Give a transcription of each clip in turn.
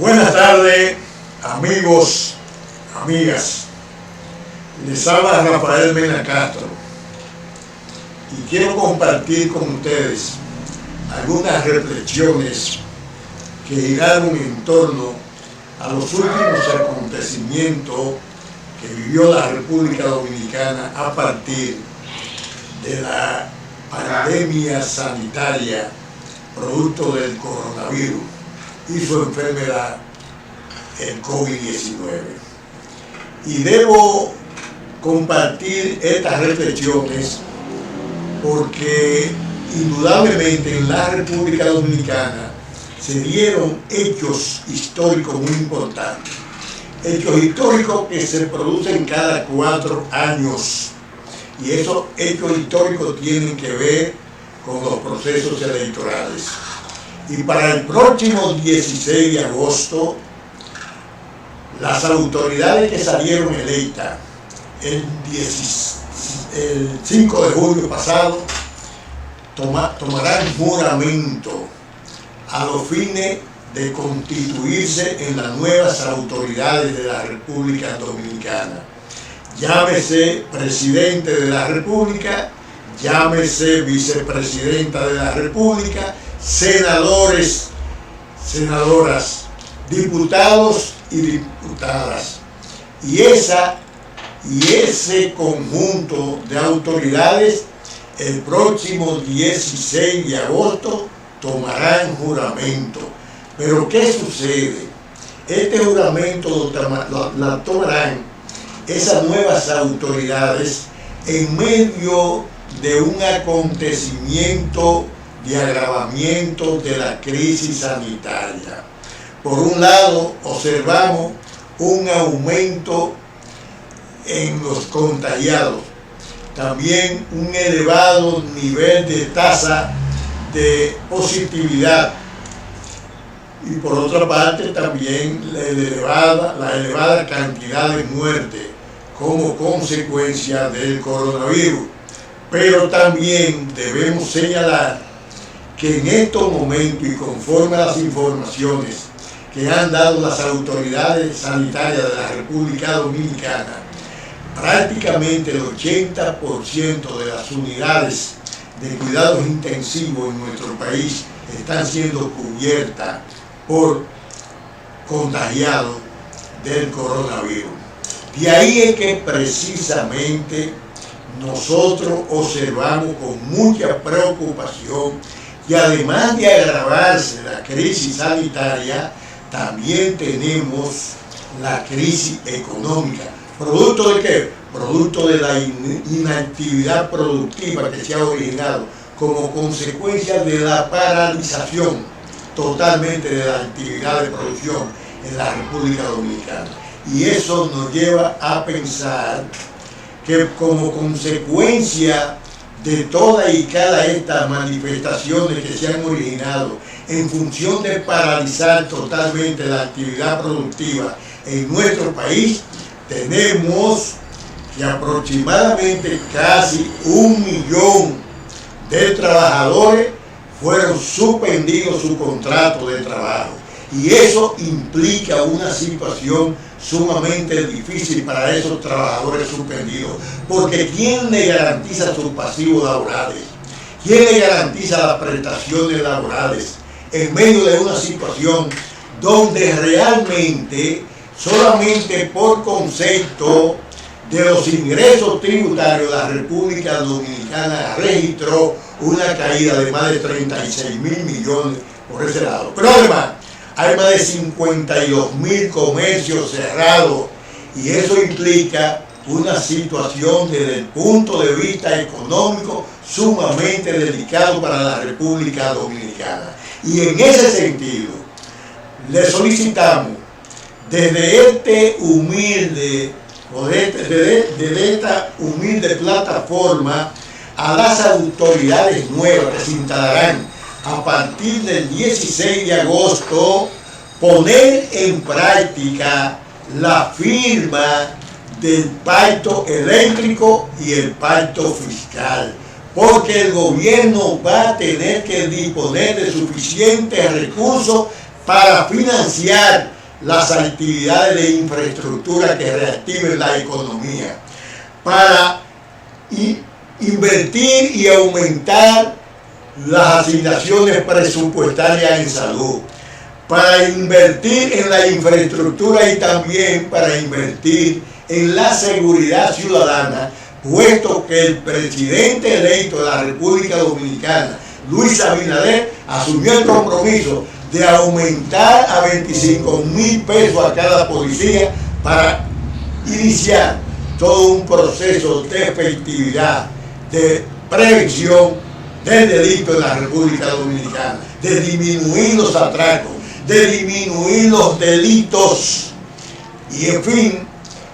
Buenas tardes, amigos, amigas. Les habla Rafael Mena Castro y quiero compartir con ustedes algunas reflexiones que giraron en torno a los últimos acontecimientos que vivió la República Dominicana a partir de la pandemia sanitaria producto del coronavirus y su enfermedad, el COVID-19. Y debo compartir estas reflexiones porque indudablemente en la República Dominicana se dieron hechos históricos muy importantes. Hechos históricos que se producen cada 4 años. Y esos hechos históricos tienen que ver con los procesos electorales. Y para el próximo 16 de agosto, las autoridades que salieron electas el 5 de julio pasado tomarán juramento a los fines de constituirse en las nuevas autoridades de la República Dominicana. Llámese presidente de la República, llámese vicepresidenta de la República, senadores, senadoras, diputados y diputadas. Y ese conjunto de autoridades el próximo 16 de agosto tomarán juramento. Pero ¿qué sucede? Este juramento la tomarán esas nuevas autoridades en medio de un acontecimiento de agravamiento de la crisis sanitaria. Por un lado, observamos un aumento en los contagiados, también un elevado nivel de tasa de positividad y por otra parte también la elevada cantidad de muertes como consecuencia del coronavirus. Pero también debemos señalar que en estos momentos y conforme a las informaciones que han dado las autoridades sanitarias de la República Dominicana, prácticamente el 80% de las unidades de cuidados intensivos en nuestro país están siendo cubiertas por contagiados del coronavirus. De ahí es que precisamente nosotros observamos con mucha preocupación que además de agravarse la crisis sanitaria, también tenemos la crisis económica. ¿Producto de qué? Producto de la inactividad productiva que se ha originado como consecuencia de la paralización totalmente de la actividad de producción en la República Dominicana. Y eso nos lleva a pensar que como consecuencia de todas y cada estas manifestaciones que se han originado en función de paralizar totalmente la actividad productiva en nuestro país, tenemos que aproximadamente casi 1 millón de trabajadores fueron suspendidos su contrato de trabajo. Y eso implica una situación sumamente difícil para esos trabajadores suspendidos, porque ¿quién le garantiza sus pasivos laborales? ¿Quién le garantiza las prestaciones laborales en medio de una situación donde realmente solamente por concepto de los ingresos tributarios la República Dominicana registró una caída de más de 36 mil millones por ese lado? Pero además hay más de 52.000 comercios cerrados y eso implica una situación desde el punto de vista económico sumamente delicado para la República Dominicana. Y en ese sentido, le solicitamos desde esta humilde plataforma a las autoridades nuevas que se instalarán a partir del 16 de agosto, poner en práctica la firma del pacto eléctrico y el pacto fiscal, porque el gobierno va a tener que disponer de suficientes recursos para financiar las actividades de infraestructura que reactiven la economía, para invertir y aumentar las asignaciones presupuestarias en salud, para invertir en la infraestructura y también para invertir en la seguridad ciudadana, puesto que el presidente electo de la República Dominicana, Luis Abinader, asumió el compromiso de aumentar a 25.000 pesos a cada policía para iniciar todo un proceso de efectividad, de prevención del delito en la República Dominicana, de disminuir los atracos, de disminuir los delitos. Y en fin,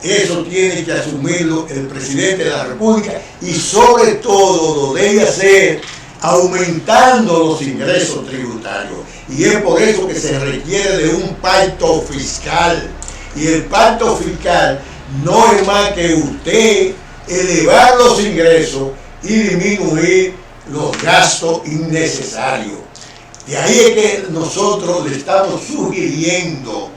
eso tiene que asumirlo el presidente de la República y sobre todo lo debe hacer aumentando los ingresos tributarios. Y es por eso que se requiere de un pacto fiscal. Y el pacto fiscal no es más que usted elevar los ingresos y disminuir los gastos innecesarios. De ahí es que nosotros le estamos sugiriendo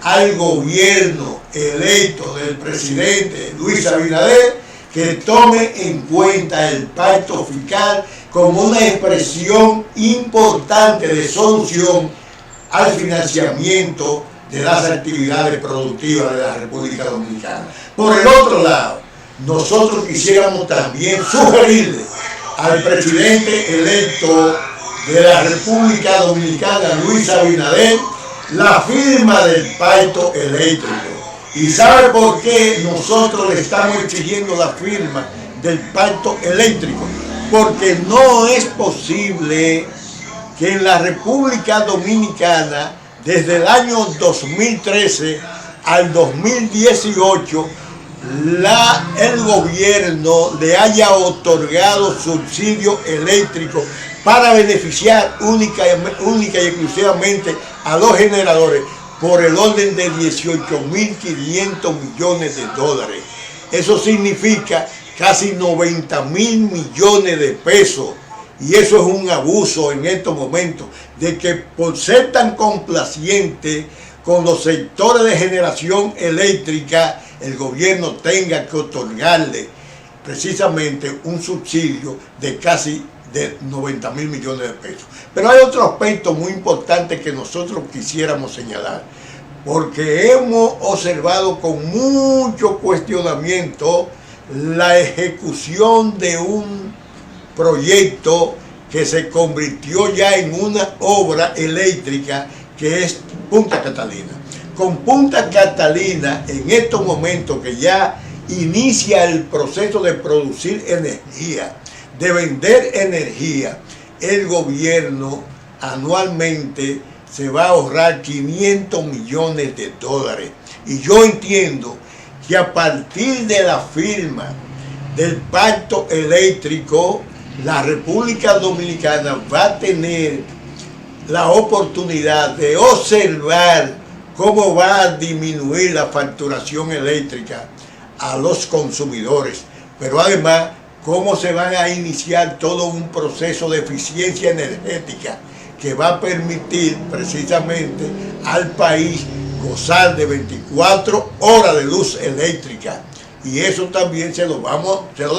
al gobierno electo del presidente Luis Abinader que tome en cuenta el pacto fiscal como una expresión importante de solución al financiamiento de las actividades productivas de la República Dominicana. Por el otro lado, nosotros quisiéramos también sugerirle al presidente electo de la República Dominicana, Luis Abinader, la firma del pacto eléctrico. ¿Y sabe por qué nosotros le estamos exigiendo la firma del pacto eléctrico? Porque no es posible que en la República Dominicana, desde el año 2013 al 2018, el gobierno le haya otorgado subsidio eléctrico para beneficiar única y exclusivamente a los generadores por el orden de 18.500 millones de dólares. Eso significa casi 90.000 millones de pesos. Y eso es un abuso en estos momentos, de que por ser tan complaciente con los sectores de generación eléctrica, el gobierno tenga que otorgarle precisamente un subsidio de casi de 90.000 millones de pesos. Pero hay otro aspecto muy importante que nosotros quisiéramos señalar, porque hemos observado con mucho cuestionamiento la ejecución de un proyecto que se convirtió ya en una obra eléctrica, que es Punta Catalina. Con Punta Catalina, en estos momentos que ya inicia el proceso de producir energía, de vender energía, el gobierno anualmente se va a ahorrar 500 millones de dólares. Y yo entiendo que a partir de la firma del pacto eléctrico, la República Dominicana va a tener la oportunidad de observar cómo va a disminuir la facturación eléctrica a los consumidores, pero además cómo se van a iniciar todo un proceso de eficiencia energética que va a permitir precisamente al país gozar de 24 horas de luz eléctrica. Y eso también se lo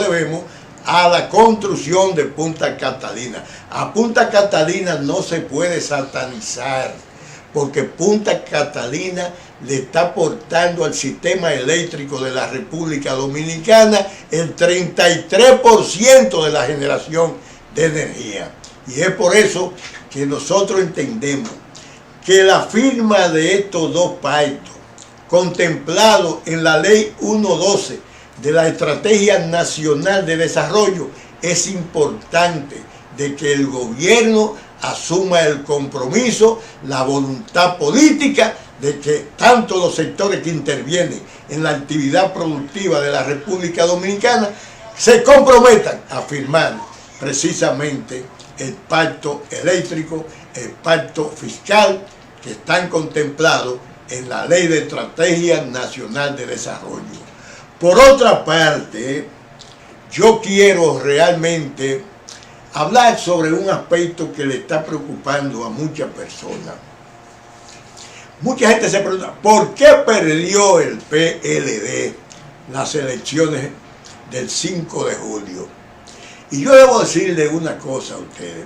debemos a la construcción de Punta Catalina. A Punta Catalina no se puede satanizar, porque Punta Catalina le está aportando al sistema eléctrico de la República Dominicana el 33% de la generación de energía. Y es por eso que nosotros entendemos que la firma de estos dos pactos, contemplados en la Ley 112 de la Estrategia Nacional de Desarrollo, es importante de que el gobierno asuma el compromiso, la voluntad política de que tanto los sectores que intervienen en la actividad productiva de la República Dominicana se comprometan a firmar precisamente el pacto eléctrico, el pacto fiscal que están contemplados en la Ley de Estrategia Nacional de Desarrollo. Por otra parte, yo quiero realmente hablar sobre un aspecto que le está preocupando a muchas personas. Mucha gente se pregunta, ¿por qué perdió el PLD las elecciones del 5 de julio? Y yo debo decirle una cosa a ustedes.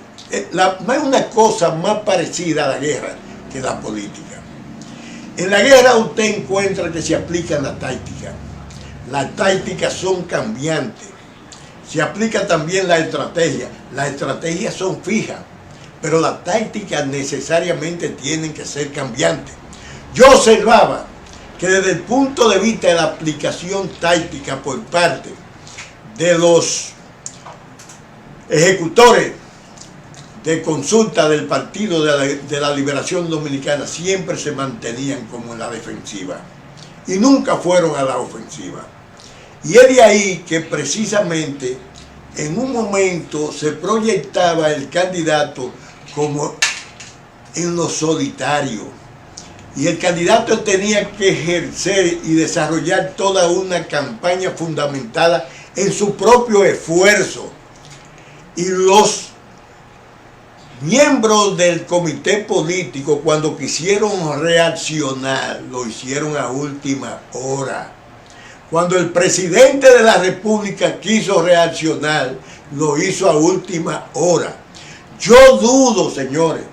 No hay una cosa más parecida a la guerra que la política. En la guerra usted encuentra que se aplican las tácticas. Las tácticas son cambiantes. Se aplica también la estrategia. Las estrategias son fijas, pero las tácticas necesariamente tienen que ser cambiantes. Yo observaba que desde el punto de vista de la aplicación táctica por parte de los ejecutores de consulta del Partido de la Liberación Dominicana, siempre se mantenían como en la defensiva y nunca fueron a la ofensiva. Y es de ahí que precisamente en un momento se proyectaba el candidato como en lo solitario. Y el candidato tenía que ejercer y desarrollar toda una campaña fundamentada en su propio esfuerzo. Y los miembros del comité político, cuando quisieron reaccionar, lo hicieron a última hora. Cuando el presidente de la República quiso reaccionar, lo hizo a última hora. Yo dudo, señores,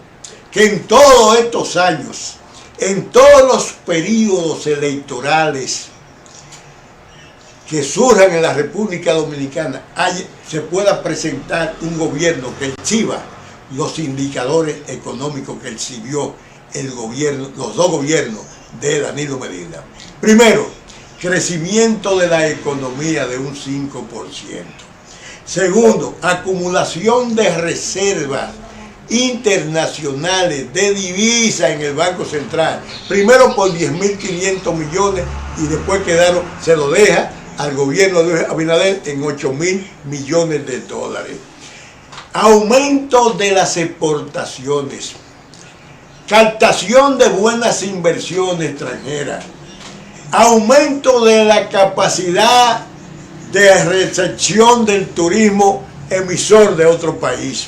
que en todos estos años, en todos los periodos electorales que surjan en la República Dominicana, se pueda presentar un gobierno que exhiba los indicadores económicos que exhibió el gobierno, los dos gobiernos de Danilo Medina. Primero, crecimiento de la economía de un 5%. Segundo, acumulación de reservas internacionales de divisa en el Banco Central. Primero por 10.500 millones y después se lo deja al gobierno de Abinader en 8.000 millones de dólares. Aumento de las exportaciones. Captación de buenas inversiones extranjeras. Aumento de la capacidad de recepción del turismo emisor de otro país.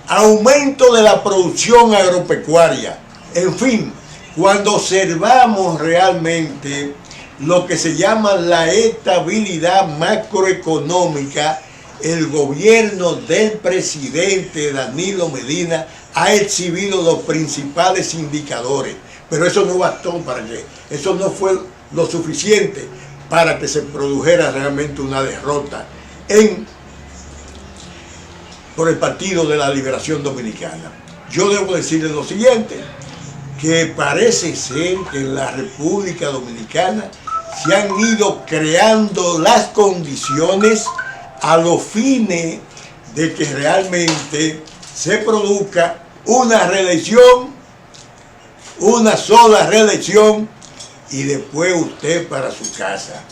Aumento de la producción agropecuaria. En fin, cuando observamos realmente lo que se llama la estabilidad macroeconómica, el gobierno del presidente Danilo Medina ha exhibido los principales indicadores, pero eso no bastó eso no fue lo suficiente para que se produjera realmente una derrota por el Partido de la Liberación Dominicana. Yo debo decirles lo siguiente, que parece ser que en la República Dominicana se han ido creando las condiciones a los fines de que realmente se produzca una reelección, una sola reelección y después usted para su casa.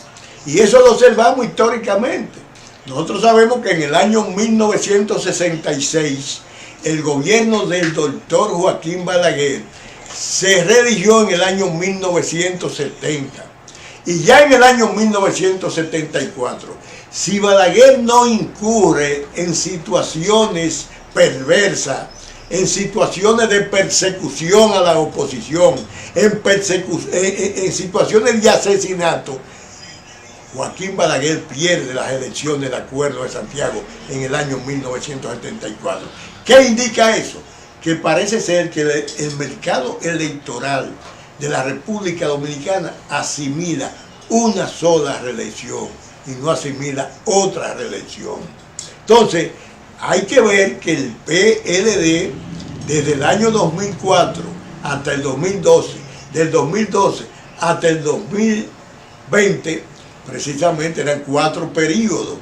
Y eso lo observamos históricamente. Nosotros sabemos que en el año 1966 el gobierno del doctor Joaquín Balaguer se reeligió en el año 1970. Y ya en el año 1974, si Balaguer no incurre en situaciones perversas, en situaciones de persecución a la oposición, en situaciones de asesinato, Joaquín Balaguer pierde las elecciones del Acuerdo de Santiago en el año 1974. ¿Qué indica eso? Que parece ser que el mercado electoral de la República Dominicana asimila una sola reelección y no asimila otra reelección. Entonces, hay que ver que el PLD, desde el año 2004 hasta el 2012, del 2012 hasta el 2020, precisamente eran 4 periodos.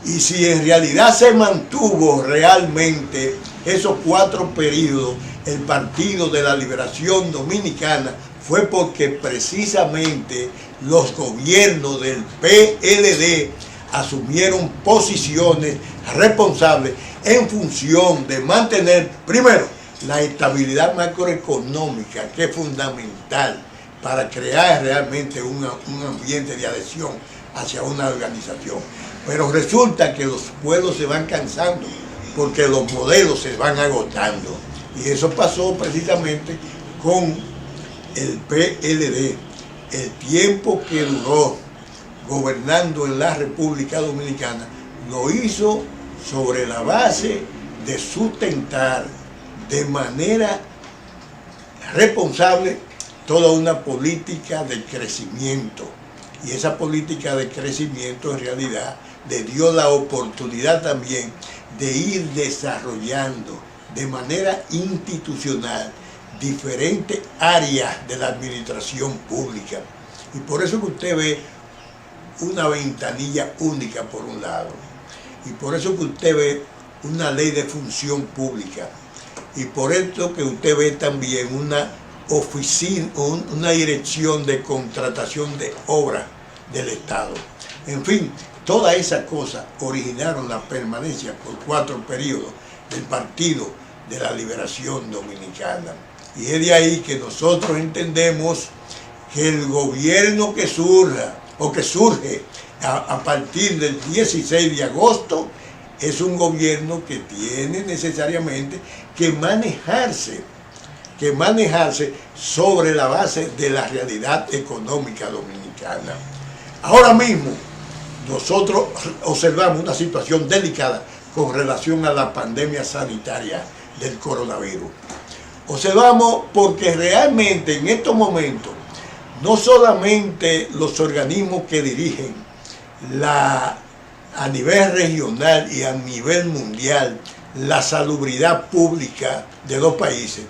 Y si en realidad se mantuvo realmente esos 4 periodos, el Partido de la Liberación Dominicana, fue porque precisamente los gobiernos del PLD asumieron posiciones responsables en función de mantener, primero, la estabilidad macroeconómica, que es fundamental para crear realmente un ambiente de adhesión hacia una organización. Pero resulta que los pueblos se van cansando porque los modelos se van agotando. Y eso pasó precisamente con el PLD, el tiempo que duró gobernando en la República Dominicana, lo hizo sobre la base de sustentar de manera responsable toda una política de crecimiento. Y esa política de crecimiento en realidad le dio la oportunidad también de ir desarrollando de manera institucional diferentes áreas de la administración pública. Y por eso que usted ve una ventanilla única por un lado. Y por eso que usted ve una ley de función pública. Y por eso que usted ve también una oficina, una dirección de contratación de obras del Estado. En fin, todas esas cosas originaron la permanencia por 4 periodos del Partido de la Liberación Dominicana. Y es de ahí que nosotros entendemos que el gobierno que surja o que surge a partir del 16 de agosto es un gobierno que tiene necesariamente que manejarse sobre la base de la realidad económica dominicana. Ahora mismo nosotros observamos una situación delicada con relación a la pandemia sanitaria del coronavirus. Observamos porque realmente en estos momentos no solamente los organismos que dirigen a nivel regional y a nivel mundial la salubridad pública de los países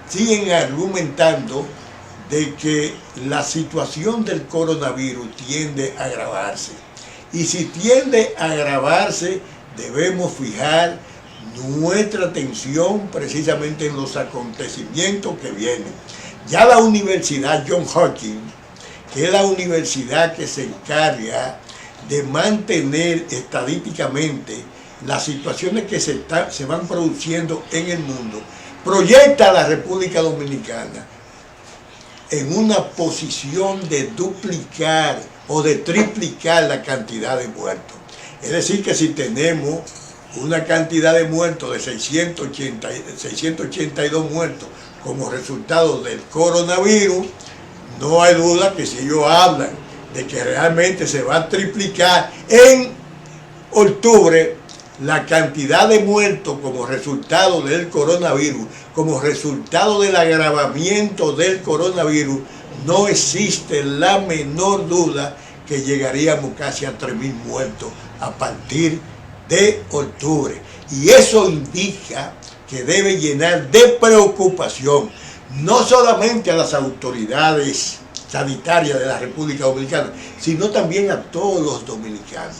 siguen argumentando de que la situación del coronavirus tiende a agravarse. Y si tiende a agravarse, debemos fijar nuestra atención precisamente en los acontecimientos que vienen. Ya la Universidad Johns Hopkins, que es la universidad que se encarga de mantener estadísticamente las situaciones que se van produciendo en el mundo, proyecta a la República Dominicana en una posición de duplicar o de triplicar la cantidad de muertos. Es decir, que si tenemos una cantidad de muertos de 682 muertos como resultado del coronavirus, no hay duda que si ellos hablan de que realmente se va a triplicar en octubre la cantidad de muertos como resultado del coronavirus, como resultado del agravamiento del coronavirus, no existe la menor duda que llegaríamos casi a 3.000 muertos a partir de octubre. Y eso indica que debe llenar de preocupación no solamente a las autoridades sanitarias de la República Dominicana, sino también a todos los dominicanos,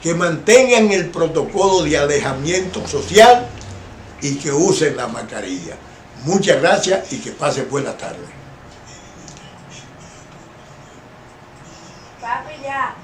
que mantengan el protocolo de alejamiento social y que usen la mascarilla. Muchas gracias y que pasen buena tarde. Papi, ya.